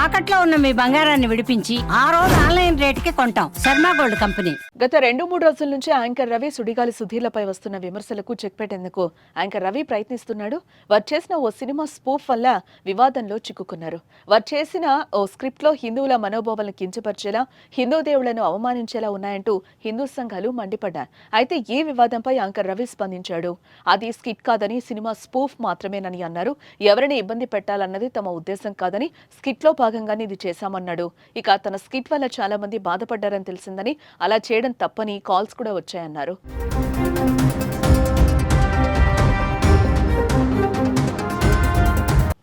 తాకట్లో ఉన్న మీ బంగారాన్ని విడిపించి ఆ రోజు ఆన్లైన్ రేటుకి కొంటాం. Sharma gold company. గత 2-3 రోజుల నుంచి యాంకర్ రవి సుడిగాలి సుధీర్లపై వస్తున్న విమర్శలకు చెక్ పెట్టేందుకు యాంకర్ రవి ప్రయత్నిస్తున్నాడు. వారు చేసిన ఓ సినిమా స్పూఫ్ వల్ల వివాదంలో చిక్కుకున్నారు. వారు చేసిన ఓ స్క్రిప్ట్ లో హిందువుల మనోభావాలను కించపరిచేలా, హిందూ దేవుళ్లను అవమానించేలా ఉన్నాయంటూ హిందూ సంఘాలు మండిపడ్డాయి. అయితే ఈ వివాదంపై యాంకర్ రవి స్పందించాడు. అది స్కిట్ కాదని, సినిమా స్పూఫ్ మాత్రమేనని అన్నారు. ఎవరిని ఇబ్బంది పెట్టాలన్నది తమ ఉద్దేశం కాదని, స్కిట్ లో భాగంగానే ఇది చేశామన్నాడు. ఇక తన స్కిట్ వల్ల చాలా మంది బాధపడ్డారని తెలిసిందని, అలా చేయడం తప్పని కాల్స్ కూడా వచ్చాయన్నారు.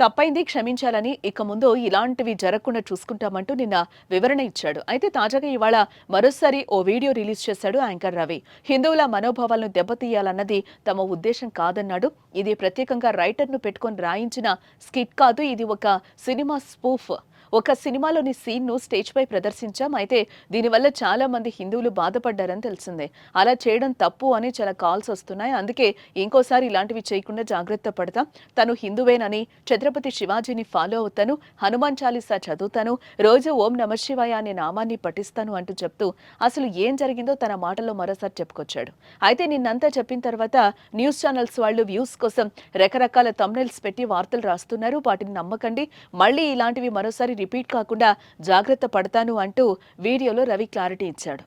తప్పైంది, క్షమించాలని, ఇక ముందు ఇలాంటివి జరగకుండా చూసుకుంటామంటూ నిన్న వివరణ ఇచ్చాడు. అయితే తాజాగా ఇవాళ మరోసారి ఓ వీడియో రిలీజ్ చేశాడు యాంకర్ రవి. హిందువుల మనోభావాలను దెబ్బతీయాలన్నది తమ ఉద్దేశం కాదన్నాడు. ఇది ప్రత్యేకంగా రైటర్ను పెట్టుకొని రాయించిన స్కిట్ కాదు, ఇది ఒక సినిమా స్పూఫ్. ఒక సినిమాలోని సీన్ ను స్టేజ్ పై ప్రదర్శించాం. అయితే దీనివల్ల చాలా మంది హిందువులు బాధపడ్డారని తెలిసిందే. అలా చేయడం తప్పు అని చాలా కాల్స్ వస్తున్నాయి. అందుకే ఇంకోసారి ఇలాంటివి చేయకుండా జాగ్రత్త పడతాం. తను హిందువేనని, ఛత్రపతి శివాజీని ఫాలో అవుతాను, హనుమాన్ చాలీసా చదువుతాను, రోజు ఓం నమ శివాయ అనే నామాన్ని పఠిస్తాను అంటూ చెప్తూ అసలు ఏం జరిగిందో తన మాటల్లో మరోసారి చెప్పుకొచ్చాడు. అయితే నిన్నంతా చెప్పిన తర్వాత న్యూస్ ఛానల్స్ వాళ్ళు వ్యూస్ కోసం రకరకాల థంబ్నెయిల్స్ పెట్టి వార్తలు రాస్తున్నారు. వాటిని నమ్మకండి, మళ్ళీ ఇలాంటివి మరోసారి రిపీట్ కాకుండా జాగ్రత్త పడతాను అంటూ వీడియోలో రవి క్లారిటీ ఇచ్చాడు.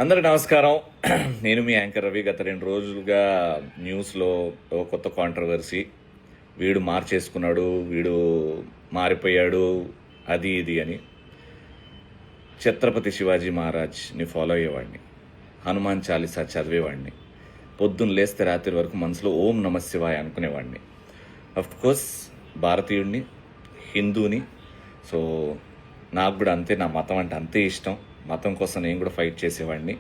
అందరికి నమస్కారం. నేను మీ యాంకర్ రవి. గత 2 రోజులుగా న్యూస్లో కొత్త కాంట్రవర్సీ, వీడు మార్చేసుకున్నాడు, వీడు మారిపోయాడు, అది ఇది అని. ఛత్రపతి శివాజీ మహారాజ్ని ఫాలో అయ్యేవాడిని, హనుమాన్ చాలీసా చదివేవాడిని, పొద్దున్న లేస్తే రాత్రి వరకు మనసులో ఓం నమ శివాయ అనుకునేవాడిని. కోర్స్ భారతీయుడిని, హిందూని. సో నాకు కూడా అంతే, నా మతం అంటే అంతే ఇష్టం. మతం కోసం నేను కూడా ఫైట్ చేసేవాడిని.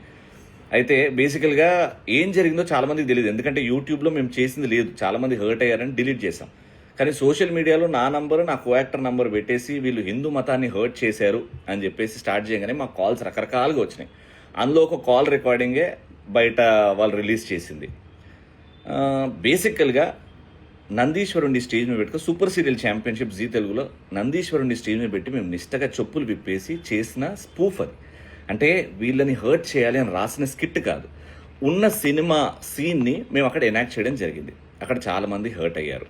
అయితే బేసికల్గా ఏం జరిగిందో చాలామందికి తెలియదు, ఎందుకంటే యూట్యూబ్లో మేము చేసింది లేదు. చాలామంది హర్ట్ అయ్యారని డిలీట్ చేసాం. కానీ సోషల్ మీడియాలో నా నంబరు, నా కో యాక్టర్ నంబర్ పెట్టేసి వీళ్ళు హిందూ మతాన్ని హర్ట్ చేశారు అని చెప్పేసి స్టార్ట్ చేయగానే మా కాల్స్ రకరకాలుగా వచ్చినాయి. అందులో ఒక కాల్ రికార్డింగే బయట వాళ్ళు రిలీజ్ చేసింది. బేసికల్గా నందీశ్వరుణ్ణి స్టేజ్ మీద పెట్టుకో, సూపర్ సీరియల్ ఛాంపియన్షిప్ జీ తెలుగులో నందీశ్వరుణ్ణి స్టేజ్ మీద పెట్టి మేము నిష్టగా చెప్పులు విప్పేసి చేసిన స్పూఫ్ అది. అంటే వీళ్ళని హర్ట్ చేయాలి అని రాసిన స్కిట్ కాదు, ఉన్న సినిమా సీన్ని మేము అక్కడ ఎనాక్ట్ చేయడం జరిగింది. అక్కడ చాలామంది హర్ట్ అయ్యారు.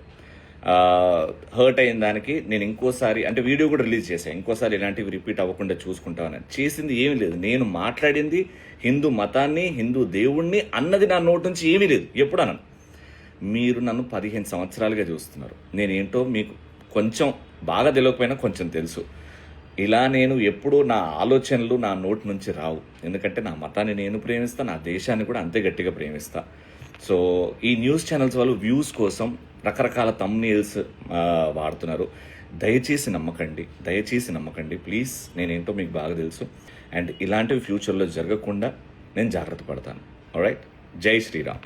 హర్ట్ అయిన దానికి నేను ఇంకోసారి అంటే వీడియో కూడా రిలీజ్ చేశాను, ఇంకోసారి ఇలాంటివి రిపీట్ అవ్వకుండా చూసుకుంటామని. చేసింది ఏమీ లేదు, నేను మాట్లాడింది హిందూ మతాన్ని, హిందూ దేవుణ్ణి అన్నది నా నోటి నుంచి ఏమీ లేదు. ఎప్పుడు అన్నాను, మీరు నన్ను 15 సంవత్సరాలుగా చూస్తున్నారు, నేనేంటో మీకు కొంచెం బాగా తెలియకపోయినా కొంచెం తెలుసు. ఇలా నేను ఎప్పుడూ నా ఆలోచనలు నా నోటి నుంచి రావు, ఎందుకంటే నా మతాన్ని నేను ప్రేమిస్తా, నా దేశాన్ని కూడా అంతే గట్టిగా ప్రేమిస్తా. సో ఈ న్యూస్ ఛానల్స్ వాళ్ళు వ్యూస్ కోసం రకరకాల థంబ్నెయిల్స్ వాడుతున్నారు. దయచేసి నమ్మకండి ప్లీజ్. నేనేంటో మీకు బాగా తెలుసు. అండ్ ఇలాంటివి ఫ్యూచర్లో జరగకుండా నేను జాగ్రత్త పడతాను. ఆల్రైట్, జై శ్రీరామ్.